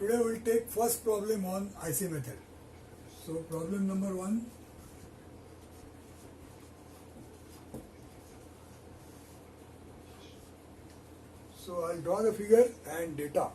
Today we will take first problem on IC method. So problem number 1. So I'll draw the figure and data.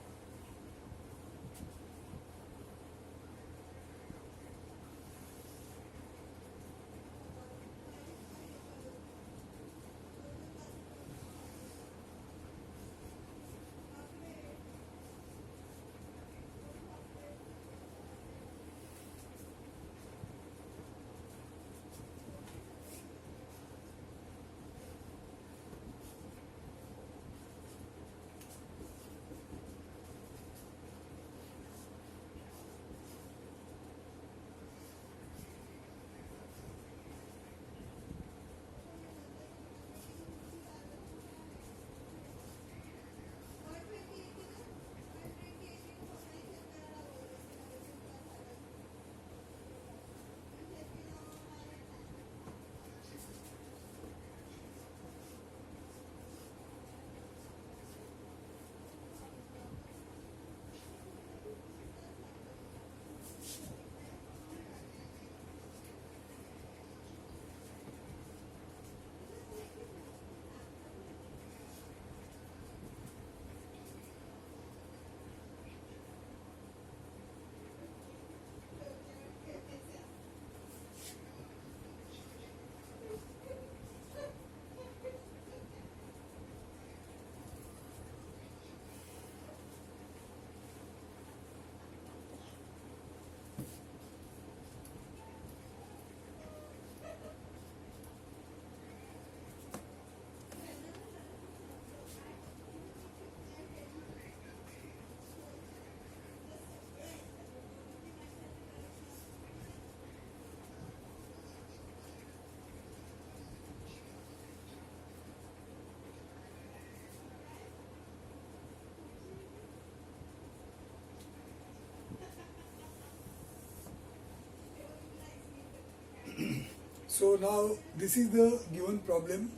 So now this is the given problem.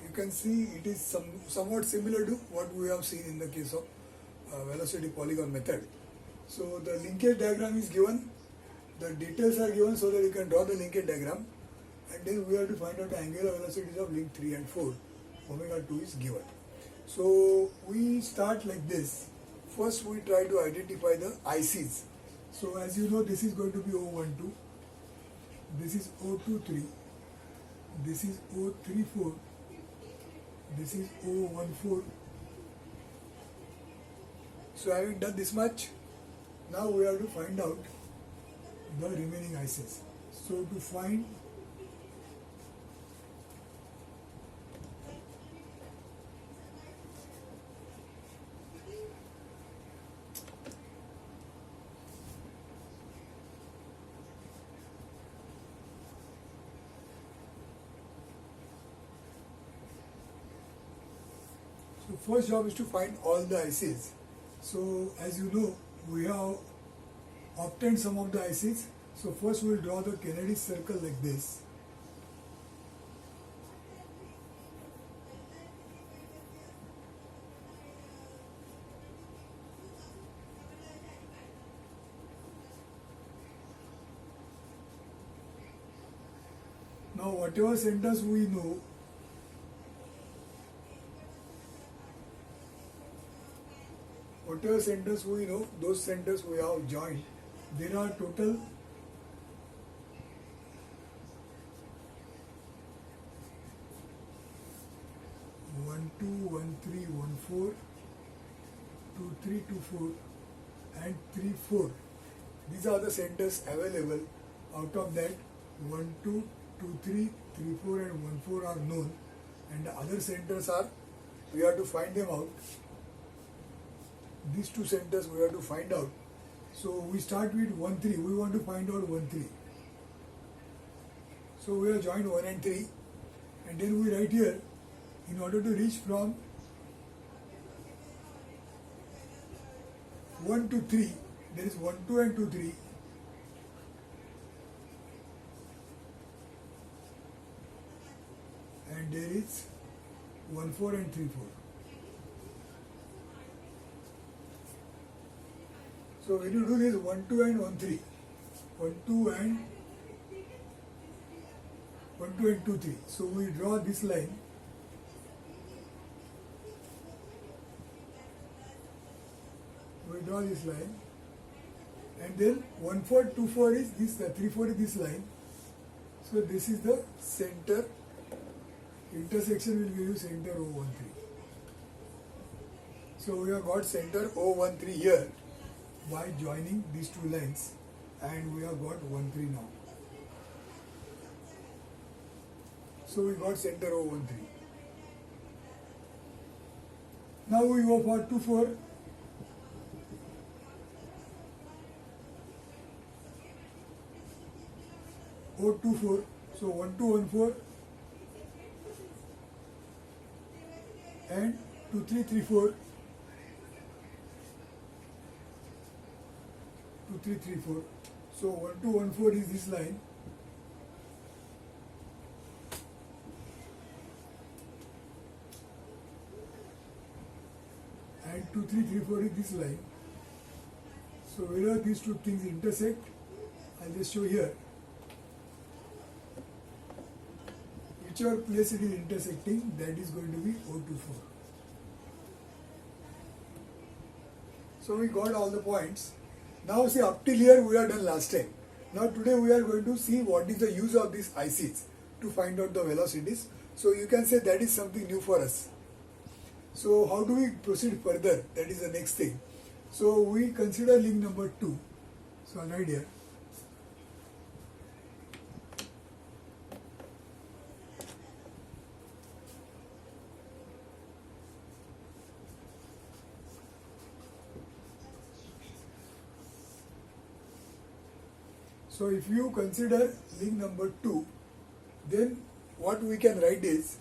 You can see it is somewhat similar to what we have seen in the case of velocity polygon method. So the linkage diagram is given, the details are given so that you can draw the linkage diagram, and then we have to find out the angular velocities of link 3 and 4. Omega 2 is given. So we start like this. First we try to identify the ICs. So as you know, this is going to be O12, this is O23, this is O34, this is O14. So having done this much, now we have to find out the remaining ICs. So to find So first job is to find all the ICs. So as you know, we have obtained some of the ICs. So first we will draw the Kennedy circle like this. Now whatever centers we know, those centers we have joined. There are total 1, 2, 1, 3, 1, 4, 2, 3, 2, 4 and 3, 4. These are the centers available. Out of that, 1, 2, 2, 3, 3, 4 and 1, 4 are known, and the other centers are, we have to find them out. These two centers we have to find out. So we start with 1, 3. We want to find out 1, 3. So we have joined 1 and 3, and then we write here, in order to reach from 1 to 3, there is 1, 2 and 2, 3. And there is 1, 4 and 3, 4. So when you do this 1, 2 and 1, 3, 1, 2 and 1, 2 and 2, 3. So we draw this line. We draw this line. And then 1, 4, 2, 4 is this, 3, 4 is this line. So this is the center. Intersection will give you center O13. So we have got center O13 here by joining these two lines, and we have got 13 now. So we got center O13. Now we go for 2, 4. O24. So 1, 2, 1, 4 and 2, 3, 3, 4. 2, 3, 3, 4. So 1, 2, 1, 4 is this line. And 2, 3, 3, 4 is this line. So wherever these two things intersect, I'll just show here. Whichever place it is intersecting, that is going to be O24. So we got all the points. Now see, up till here we are done last time. Now today we are going to see what is the use of these ICs to find out the velocities. So you can say that is something new for us. So how do we proceed further? That is the next thing. So we consider link number 2. So I'll write here. So if you consider link number 2, then what we can write is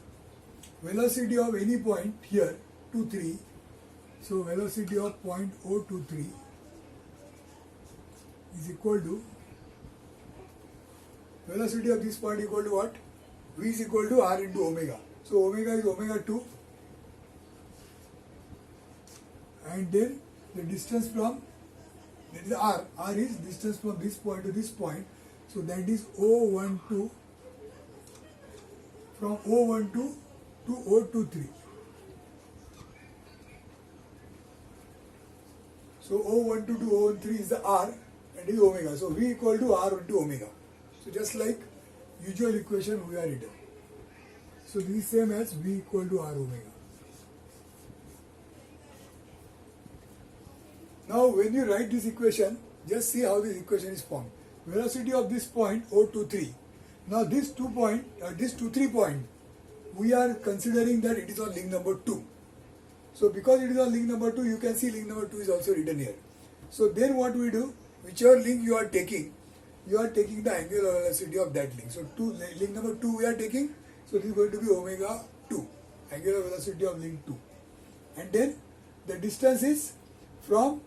velocity of any point here, 2, 3. So velocity of point O23 is equal to, velocity of this point equal to what? V is equal to R into omega. So omega is omega 2. And then the distance from, that is R. R is distance from this point to this point. So that is O12, from O12 to O23. So O12 to O13 is the R and is omega. So V equal to R into omega. So just like usual equation we are written. So this is same as V equal to R omega. Now when you write this equation, just see how this equation is formed. Velocity of this point O23. Now this 2 point, this 2, 3 point, we are considering that it is on link number 2. So because it is on link number 2, you can see link number 2 is also written here. So then what we do, whichever link you are taking the angular velocity of that link. So link number 2 we are taking, so this is going to be omega 2, angular velocity of link 2. And then the distance is from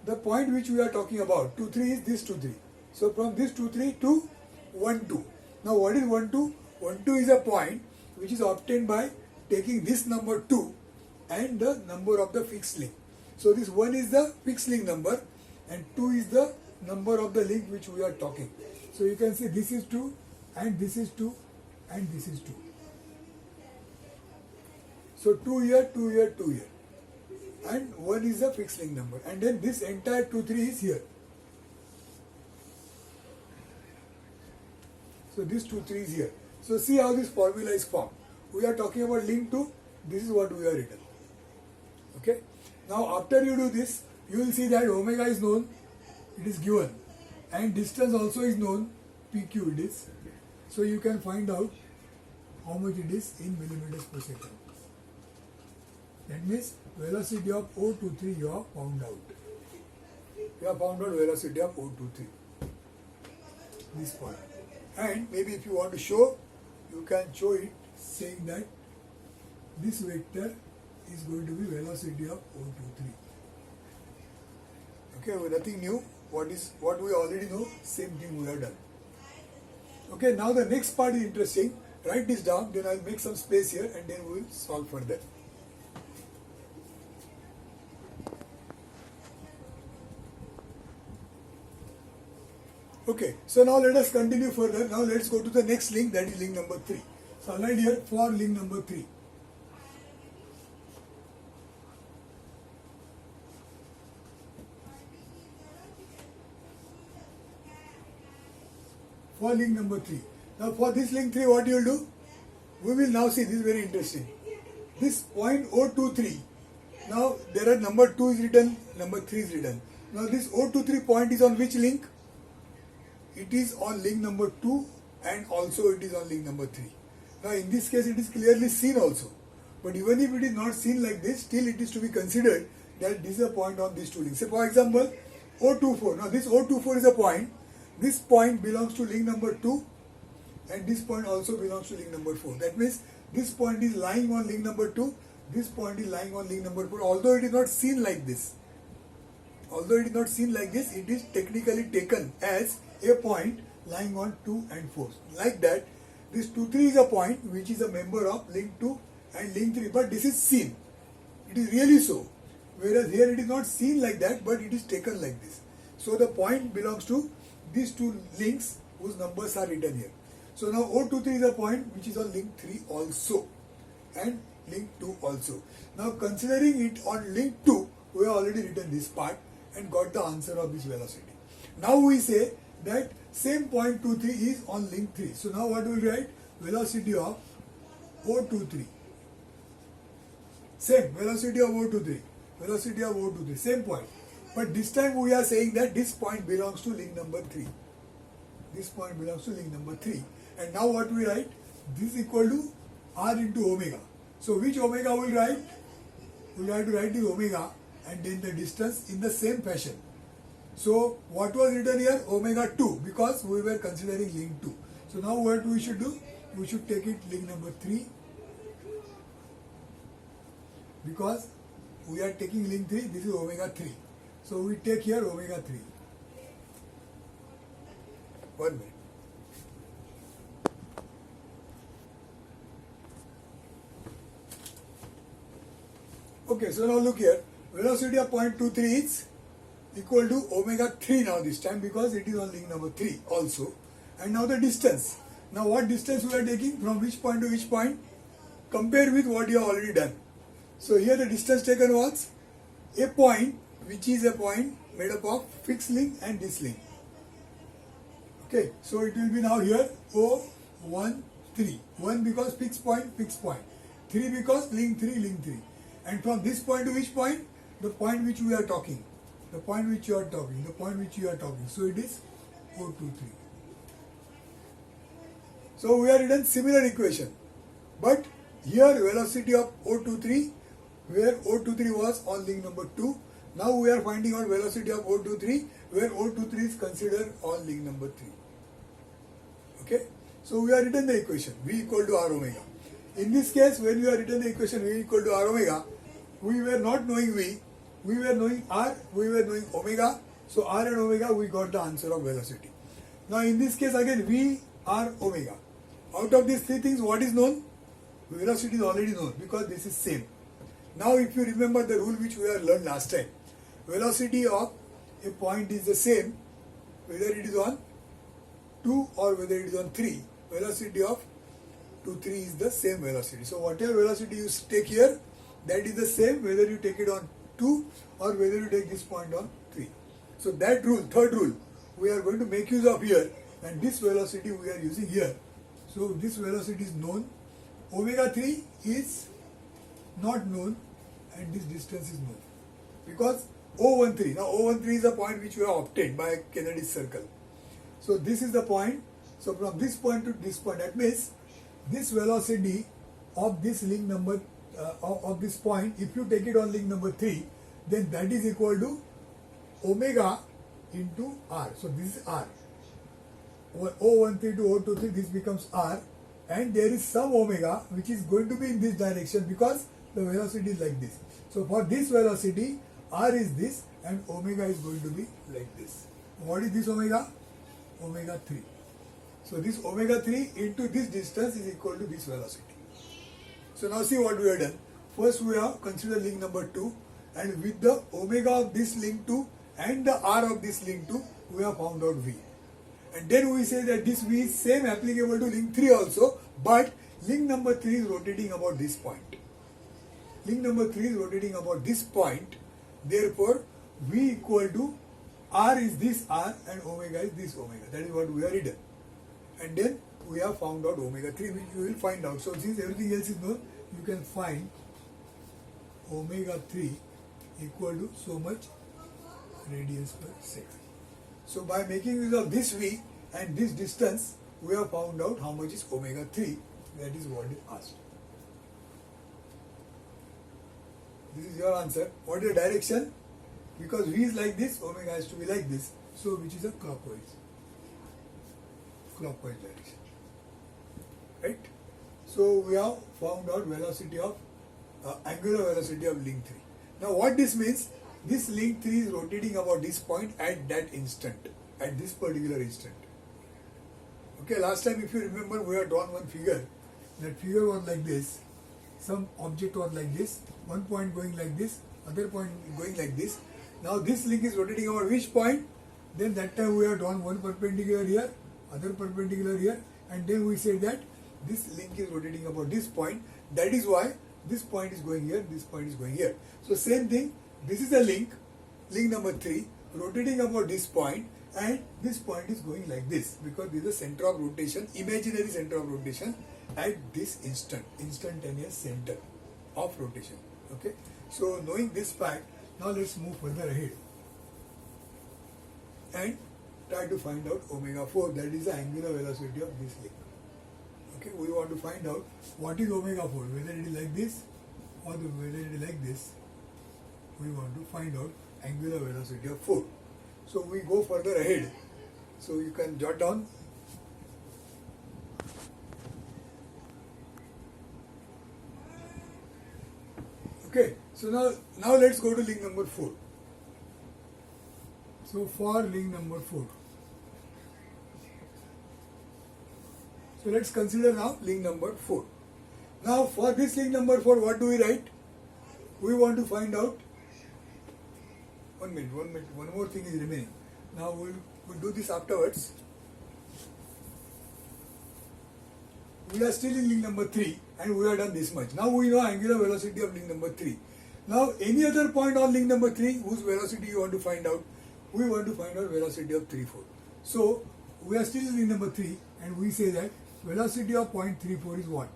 the point which we are talking about. 2, 3 is this 2, 3. So from this 2, 3 to 1, 2. Now what is 1, 2? 1, 2 is a point which is obtained by taking this number 2 and the number of the fixed link. So this 1 is the fixed link number and 2 is the number of the link which we are talking. So you can see this is 2 and this is 2 and this is 2. So 2 here, 2 here, 2 here. And 1 is the fixed link number. And then this entire 2, 3 is here. So this 2, 3 is here. So see how this formula is formed. We are talking about link 2. This is what we are written. Okay. Now after you do this, you will see that omega is known. It is given. And distance also is known. PQ it is. So you can find out how much it is in millimeters per second. That means velocity of O23 you have found out. You have found out velocity of O23. This point. And maybe if you want to show, you can show it saying that this vector is going to be velocity of O23. Okay, well, nothing new. What we already know, same thing we have done. Okay, now the next part is interesting. Write this down, then I'll make some space here and then we will solve further. Okay, so now let us continue further. Now let's go to the next link, that is link number 3. So I'll write here for link number 3. For link number 3. Now for this link 3, what you will do? We will now see, this is very interesting. This point 023. Now there are number 2 is written, number 3 is written. Now this 023 point is on which link? It is on link number 2 and also it is on link number 3. Now in this case it is clearly seen also. But even if it is not seen like this, still it is to be considered that this is a point on these two links. Say for example 024. Now this 024 is a point. This point belongs to link number 2 and this point also belongs to link number 4. That means this point is lying on link number 2, this point is lying on link number 4. Although it is not seen like this, it is technically taken as a point lying on 2 and 4. Like that, this 2, 3 is a point which is a member of link 2 and link 3, but this is seen. It is really so. Whereas here it is not seen like that, but it is taken like this. So the point belongs to these two links whose numbers are written here. So now 023 is a point which is on link 3 also and link 2 also. Now considering it on link 2, we have already written this part and got the answer of this velocity. Now we say that same point 23 is on link 3. So now what will we write? Velocity of 023. Same velocity of 023. Velocity of 023. Same point. But this time we are saying that this point belongs to link number 3. This point belongs to link number 3. And now what we write? This is equal to r into omega. So which omega we will write? We will have to write this omega and then the distance in the same fashion. So what was written here? Omega 2, because we were considering link 2. So now what we should do? We should take it link number 3, because we are taking link 3, this is omega 3. So we take here omega 3. 1 minute. Okay, so now look here. Velocity of point 23 is equal to omega 3 now this time, because it is on link number 3 also. And now the distance. Now what distance we are taking from which point to which point? Compare with what you have already done. So here the distance taken was a point which is a point made up of fixed link and this link. Okay, so it will be now here O, 1, 3. 1 because fixed point, 3 because link 3, link 3. And from this point to which point? The point which we are talking. The point which you are talking. The point which you are talking. So it is 023. So we are written similar equation. But here velocity of 023, where 023 was on link number 2. Now we are finding out velocity of 023, where 023 is considered on link number 3. Okay. So we are written the equation V equal to R omega. In this case, when we are written the equation V equal to R omega, we were not knowing V, we were knowing R, we were knowing omega. So R and omega, we got the answer of velocity. Now in this case again, V, R, omega. Out of these three things, what is known? Velocity is already known because this is same. Now if you remember the rule which we have learned last time, velocity of a point is the same whether it is on 2 or whether it is on 3. Velocity of 2, 3 is the same velocity. So whatever velocity you take here, that is the same whether you take it on 2 or whether you take this point on 3. So that rule, third rule, we are going to make use of here, and this velocity we are using here. So this velocity is known, omega 3 is not known, and this distance is known. Because 013, now 013 is a point which we have obtained by Kennedy's circle. So this is the point. So from this point to this point, that means this velocity of this link number, of this point, if you take it on link number 3, then that is equal to omega into r. So this is r. 013 to 023, this becomes r, and there is some omega which is going to be in this direction because the velocity is like this. So for this velocity, r is this and omega is going to be like this. What is this omega? Omega 3. So this omega 3 into this distance is equal to this velocity. So now see what we have done. First we have considered link number 2, and with the omega of this link 2 and the r of this link 2, we have found out V. And then we say that this V is same applicable to link 3 also, but link number 3 is rotating about this point. Link number 3 is rotating about this point. Therefore, V equal to R is this R and omega is this omega. That is what we have written. And then we have found out omega 3, which you will find out. So since everything else is known, you can find omega 3 equal to so much radians per second. So by making use of this V and this distance, we have found out how much is omega 3. That is what is asked. This is your answer. What is the direction? Because V is like this, omega has to be like this. So which is a clockwise direction. Right? So we have found out velocity of angular velocity of link 3. Now what this means? This link 3 is rotating about this point at that instant, at this particular instant. Okay, last time if you remember, we had drawn one figure. That figure was like this. Some object was like this, one point going like this, other point going like this. Now this link is rotating about which point? Then that time we have drawn one perpendicular here, other perpendicular here, and then we said that this link is rotating about this point. That is why this point is going here, this point is going here. So same thing, this is a link number 3, rotating about this point, and this point is going like this, because this is the center of rotation, imaginary center of rotation at this instantaneous center of rotation. Okay, so knowing this fact, now let's move further ahead and try to find out omega 4, that is the angular velocity of this link. Okay, we want to find out what is omega 4, whether it is like this or whether it is like this. We want to find out angular velocity of 4. So we go further ahead. So you can jot down. Okay, so now let's go to link number 4. So for link number 4. So let's consider now link number 4. Now for this link number 4, what do we write? We want to find out. One minute, one more thing is remaining. Now we'll do this afterwards. We are still in link number 3 and we have done this much. Now we know angular velocity of link number 3. Now any other point on link number 3 whose velocity you want to find out? We want to find out velocity of 3, 4. So we are still in link number 3 and we say that velocity of point 34 is what?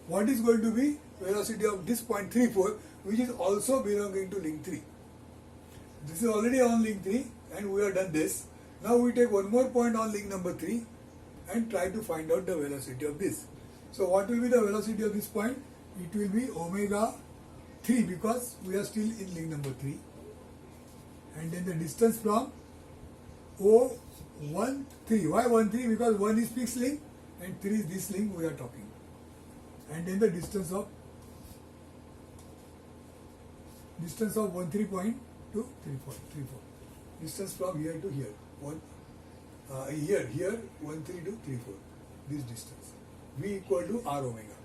What is going to be velocity of this point 34, which is also belonging to link 3? This is already on link 3 and we have done this. Now we take one more point on link number 3 and try to find out the velocity of this. So what will be the velocity of this point? It will be omega 3, because we are still in link number 3. And then the distance from O1, 3. Why 1, 3? Because 1 is fixed link and 3 is this link we are talking. And then the distance of 1, 3 point to 3, 4. Distance from here to here. Here 1, 3 to 3, 4. This distance. V equal to R omega.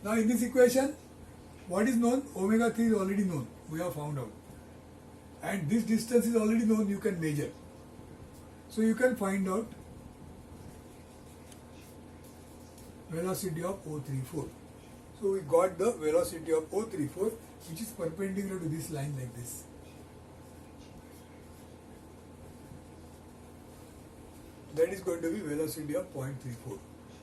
Now in this equation, what is known? Omega 3 is already known. We have found out. And this distance is already known, you can measure. So you can find out velocity of O34. So we got the velocity of O34, which is perpendicular to this line like this. That is going to be velocity of 0.34.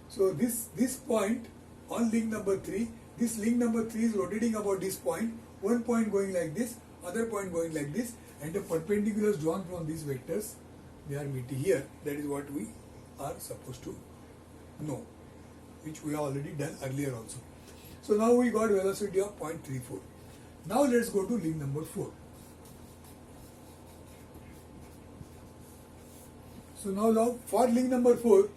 So this point on link number 3, this link number 3 is rotating about this point, one point going like this, other point going like this, and the perpendiculars drawn from these vectors, they are meeting here. That is what we are supposed to know, which we have already done earlier also. So now we got velocity of 0.34. Now let's go to link number 4. So now for link number 4,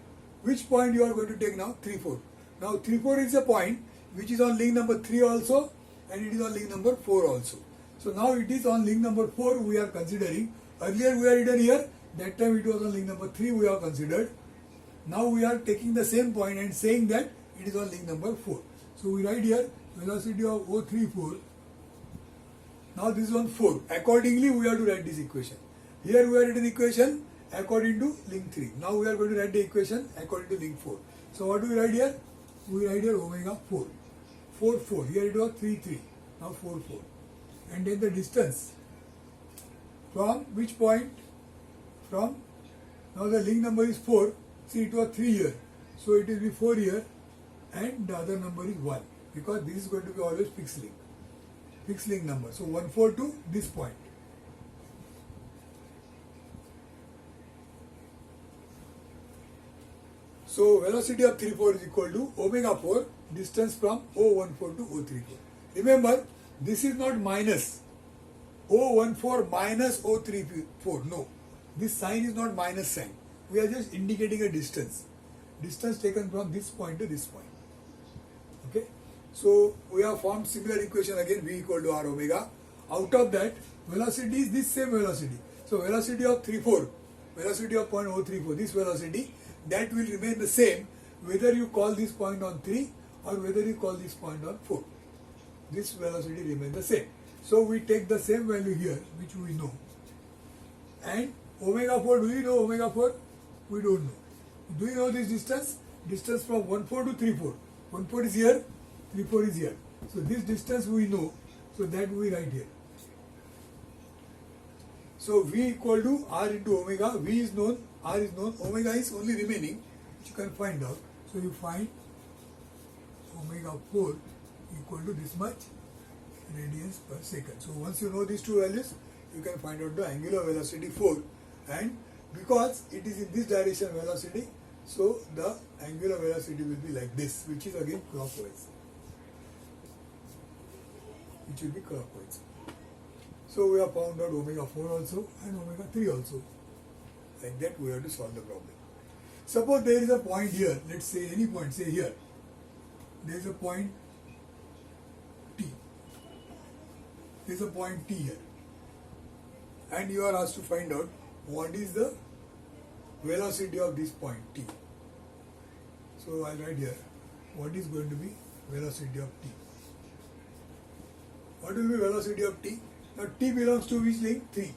which point you are going to take now? 3, 4. Now 3, 4 is a point which is on link number 3 also, and it is on link number 4 also. So now it is on link number 4 we are considering. Earlier we are written here, that time it was on link number 3 we have considered. Now we are taking the same point and saying that it is on link number 4. So we write here velocity of O34. Now this is on 4. Accordingly we have to write this equation. Here we are written equation according to link 3. Now we are going to write the equation according to link 4. So what do we write here? We write here omega 4. 4, 4. Here it was 3, 3. Now 4, 4. And then the distance from which point? From, now the link number is 4. See, it was 3 here. So it will be 4 here. And the other number is 1. Because this is going to be always fixed link. Fixed link number. So 1, 4 to this point. So velocity of 3, 4 is equal to omega 4, distance from O14 to O34. Remember, this is not minus O14 minus O34. No, this sign is not minus sign. We are just indicating a distance. Distance taken from this point to this point. Okay. So we have formed similar equation again, V equal to R omega. Out of that, velocity is this same velocity. So velocity of 3, 4, velocity of point 034, this velocity, that will remain the same whether you call this point on 3 or whether you call this point on 4. This velocity remains the same. So we take the same value here, which we know. And omega 4, do you know omega 4? We don't know. Do you know this distance? Distance from 1, 4 to 3, 4. 1, 4 is here, 3, 4 is here. So this distance we know, so that we write here. So V equal to R into omega. V is known, R is known, omega is only remaining, which you can find out. So you find omega 4 equal to this much radians per second. So once you know these two values, you can find out the angular velocity 4. And because it is in this direction velocity, so the angular velocity will be like this, which is again clockwise. It will be clockwise. So we have found out omega 4 also and omega 3 also. Like that we have to solve the problem. Suppose there is a point here, let's say any point, say here. There is a point T. There is a point T here. And you are asked to find out what is the velocity of this point T. So I'll write here, what is going to be velocity of T. What will be velocity of T? Now T belongs to which link? 3.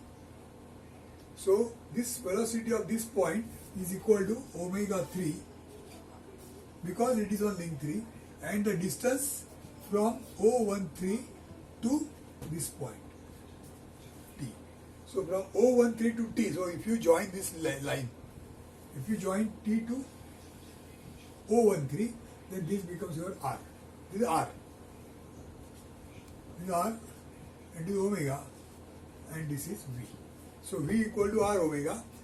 So this velocity of this point is equal to omega 3 because it is on link 3 and the distance from O13 to this point T. So from O13 to T, so if you join this line, if you join T to O13, then this becomes your R. This is R. This is R and this is omega and this is V. So V equal to R omega